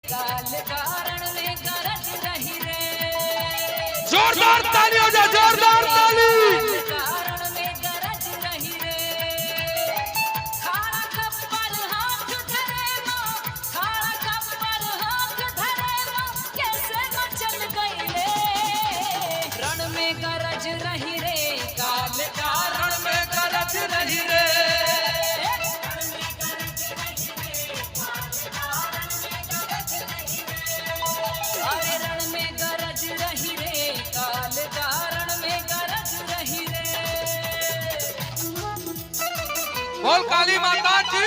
काल कारण में गरज रही रे। जोरदार ताली हो जाए, जोरदार ताली। कारण में गरज रही रे। खाड़ा कप्पर हाथ धरे मां, खाड़ा कप्पर हाथ धरे मां, कैसे मचल गई रे। रण में गरज रही रे, काल कारण में गरज रही रे। रण में गरज रही रे, काल कारण में गरज रही रे। बोल काली माता की।